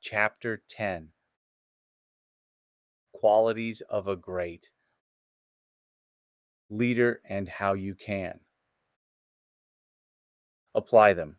Chapter 10: Qualities of a Great Leader and How You Can Apply Them.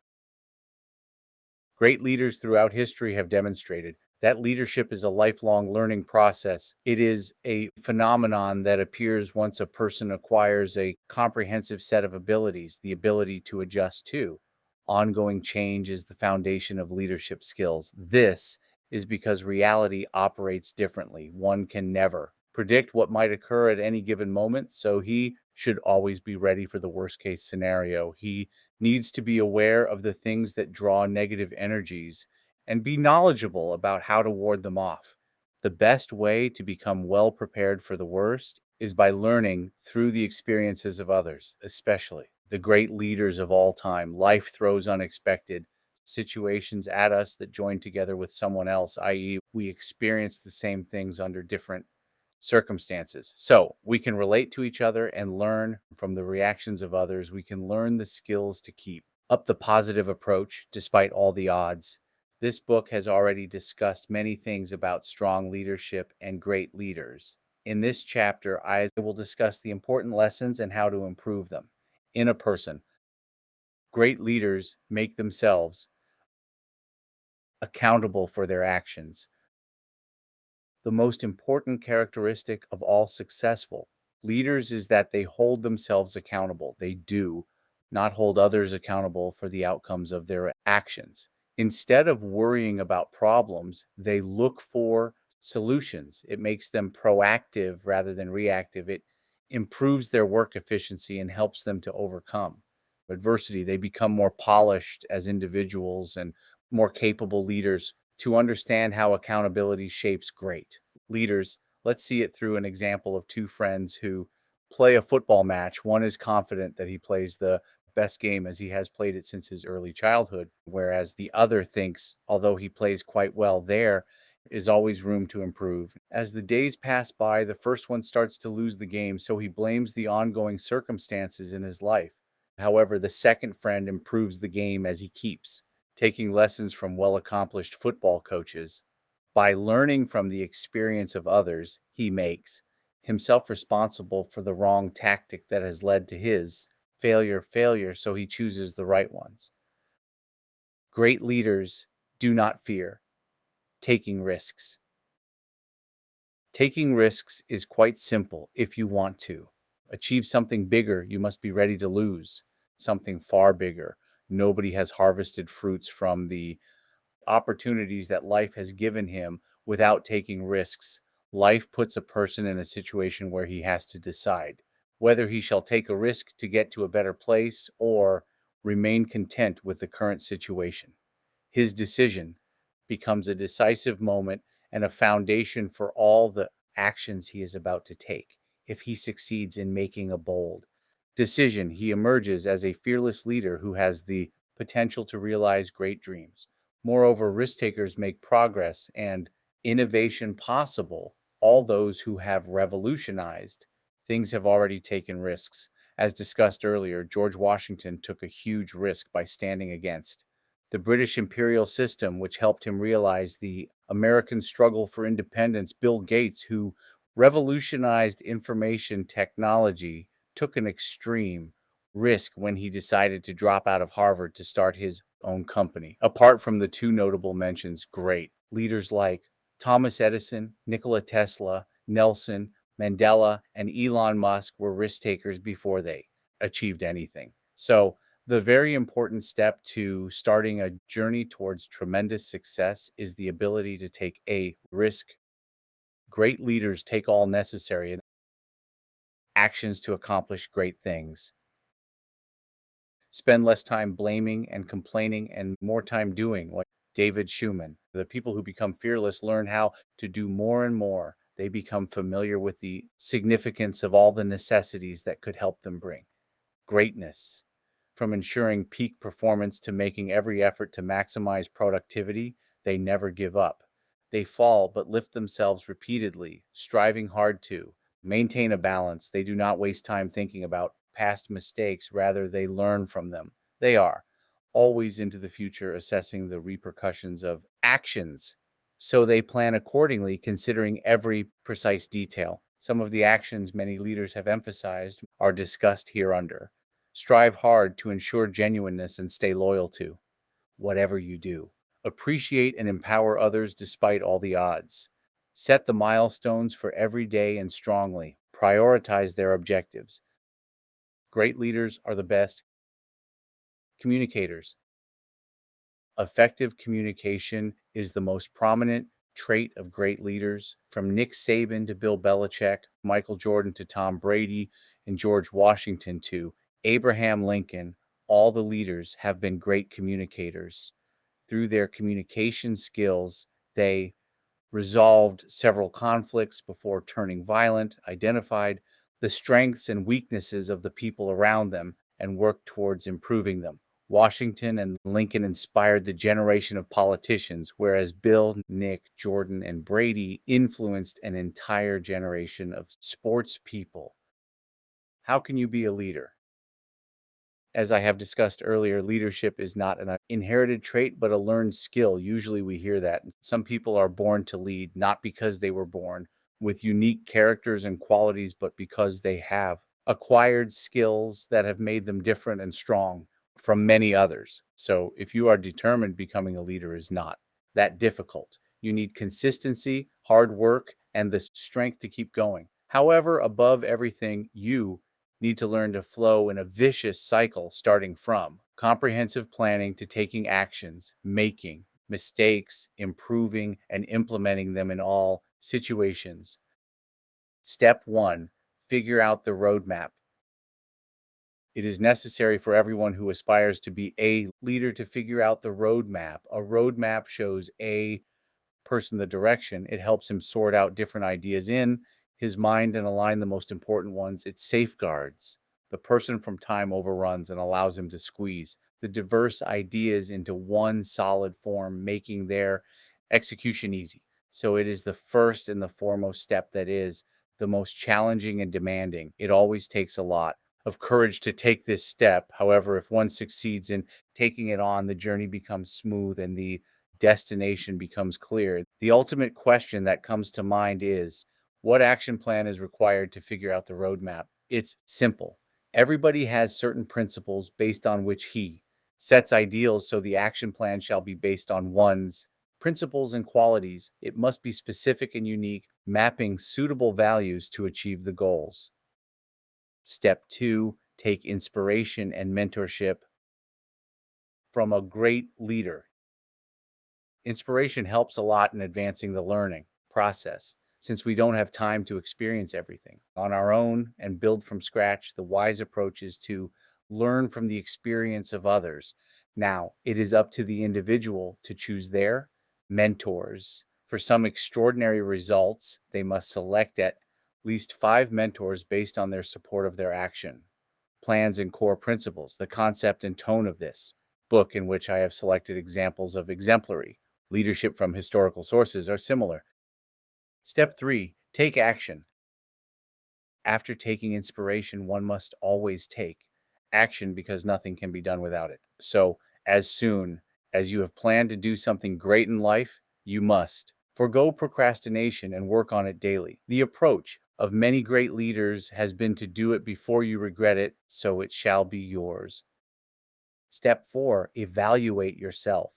Great leaders throughout history have demonstrated that leadership is a lifelong learning process. It is a phenomenon that appears once a person acquires a comprehensive set of abilities, the ability to adjust to. Ongoing change is the foundation of leadership skills. This is because reality operates differently. One can never predict what might occur at any given moment, so he should always be ready for the worst case scenario. He needs to be aware of the things that draw negative energies and be knowledgeable about how to ward them off. The best way to become well prepared for the worst is by learning through the experiences of others, especially the great leaders of all time. Life throws unexpected situations at us that join together with someone else, i.e., we experience the same things under different circumstances. So we can relate to each other and learn from the reactions of others. We can learn the skills to keep up the positive approach despite all the odds. This book has already discussed many things about strong leadership and great leaders. In this chapter, I will discuss the important lessons and how to improve them. In a person, great leaders make themselves accountable for their actions. The most important characteristic of all successful leaders is that they hold themselves accountable. They do not hold others accountable for the outcomes of their actions. Instead of worrying about problems, they look for solutions. It makes them proactive rather than reactive. It improves their work efficiency and helps them to overcome adversity. They become more polished as individuals and more capable leaders to understand how accountability shapes great leaders. Let's see it through an example of two friends who play a football match. One is confident that he plays the best game as he has played it since his early childhood, whereas the other thinks, although he plays quite well, there is always room to improve. As the days pass by, the first one starts to lose the game, so he blames the ongoing circumstances in his life. However, the second friend improves the game as he keeps taking lessons from well-accomplished football coaches. By learning from the experience of others, he makes himself responsible for the wrong tactic that has led to his failure, so he chooses the right ones. Great leaders do not fear taking risks. Taking risks is quite simple if you want to achieve something bigger. You must be ready to lose something far bigger. Nobody has harvested fruits from the opportunities that life has given him without taking risks. Life puts a person in a situation where he has to decide whether he shall take a risk to get to a better place or remain content with the current situation. His decision becomes a decisive moment and a foundation for all the actions he is about to take. If he succeeds in making a bold decision, he emerges as a fearless leader who has the potential to realize great dreams. Moreover, risk takers make progress and innovation possible. All those who have revolutionized things have already taken risks. As discussed earlier, George Washington took a huge risk by standing against the British imperial system, which helped him realize the American struggle for independence. Bill Gates, who revolutionized information technology, took an extreme risk when he decided to drop out of Harvard to start his own company. Apart from the two notable mentions, great leaders like Thomas Edison, Nikola Tesla, Nelson Mandela, and Elon Musk were risk takers before they achieved anything. So, the very important step to starting a journey towards tremendous success is the ability to take a risk. Great leaders take all necessary actions to accomplish great things. Spend less time blaming and complaining and more time doing, like David Schuman. The people who become fearless learn how to do more and more. They become familiar with the significance of all the necessities that could help them bring greatness. From ensuring peak performance to making every effort to maximize productivity, they never give up. They fall but lift themselves repeatedly, striving hard to maintain a balance. They do not waste time thinking about past mistakes, rather, they learn from them. They are always into the future, assessing the repercussions of actions So they plan accordingly, considering every precise detail. Some of the actions many leaders have emphasized are discussed hereunder. Strive hard to ensure genuineness and stay loyal to whatever you do. Appreciate and empower others despite all the odds. Set the milestones for every day and strongly prioritize their objectives. Great leaders are the best communicators. Effective communication is the most prominent trait of great leaders, from Nick Saban to Bill Belichick, Michael Jordan to Tom Brady, and George Washington to Abraham Lincoln. All the leaders have been great communicators. Through their communication skills, they resolved several conflicts before turning violent, identified the strengths and weaknesses of the people around them, and worked towards improving them. Washington and Lincoln inspired the generation of politicians, whereas Bill, Nick, Jordan, and Brady influenced an entire generation of sports people. How can you be a leader? As I have discussed earlier, leadership is not an inherited trait, but a learned skill. Usually we hear that. Some people are born to lead, not because they were born with unique characters and qualities, but because they have acquired skills that have made them different and strong from many others. So if you are determined, becoming a leader is not that difficult. You need consistency, hard work, and the strength to keep going. However, above everything, you need to learn to flow in a vicious cycle, starting from comprehensive planning to taking actions, making mistakes, improving, and implementing them in all situations. Step one, figure out the roadmap. It is necessary for everyone who aspires to be a leader to figure out the roadmap. A roadmap shows a person the direction. It helps him sort out different ideas in his mind and align the most important ones. It safeguards the person from time overruns and allows him to squeeze the diverse ideas into one solid form, making their execution easy. So it is the first and the foremost step that is the most challenging and demanding. It always takes a lot of courage to take this step. However, if one succeeds in taking it on, the journey becomes smooth and the destination becomes clear. The ultimate question that comes to mind is, what action plan is required to figure out the roadmap? It's simple. Everybody has certain principles based on which he sets ideals, so the action plan shall be based on one's principles and qualities. It must be specific and unique, mapping suitable values to achieve the goals. Step two, take inspiration and mentorship from a great leader. Inspiration helps a lot in advancing the learning process, since we don't have time to experience everything on our own and build from scratch. The wise approach is to learn from the experience of others. Now, it is up to the individual to choose their mentors. For some extraordinary results, they must select at least 5 mentors based on their support of their action plans and core principles. The concept and tone of this book, in which I have selected examples of exemplary leadership from historical sources, are similar. Step 3, take action. After taking inspiration, one must always take action because nothing can be done without it. So, as soon as you have planned to do something great in life, you must forgo procrastination and work on it daily. The approach of many great leaders has been to do it before you regret it, so it shall be yours. Step 4, evaluate yourself.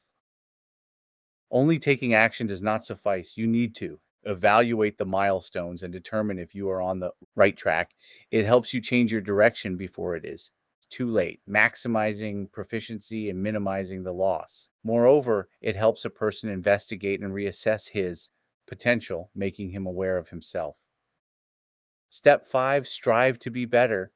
Only taking action does not suffice. You need to evaluate the milestones and determine if you are on the right track. It helps you change your direction before it is too late, maximizing proficiency and minimizing the loss. Moreover, it helps a person investigate and reassess his potential, making him aware of himself. Step 5, strive to be better.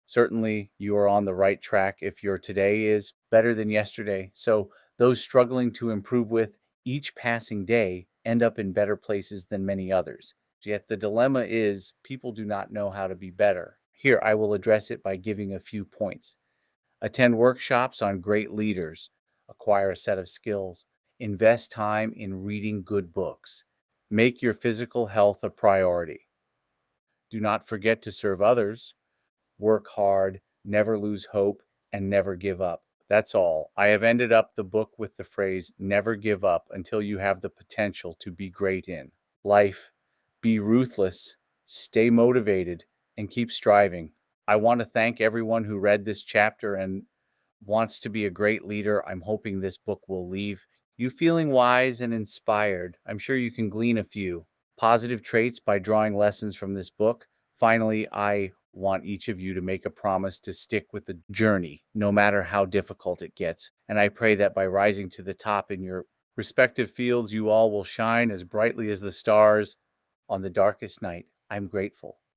Certainly, you are on the right track if your today is better than yesterday. So, those struggling to improve with each passing day end up in better places than many others. Yet, the dilemma is people do not know how to be better. Here, I will address it by giving a few points. Attend workshops on great leaders, acquire a set of skills, invest time in reading good books, make your physical health a priority. Do not forget to serve others. Work hard, never lose hope, and never give up. That's all. I have ended up the book with the phrase, never give up until you have the potential to be great in life. Be ruthless, stay motivated, and keep striving. I want to thank everyone who read this chapter and wants to be a great leader. I'm hoping this book will leave you feeling wise and inspired. I'm sure you can glean a few positive traits by drawing lessons from this book. Finally, I want each of you to make a promise to stick with the journey, no matter how difficult it gets. And I pray that by rising to the top in your respective fields, you all will shine as brightly as the stars on the darkest night. I'm grateful.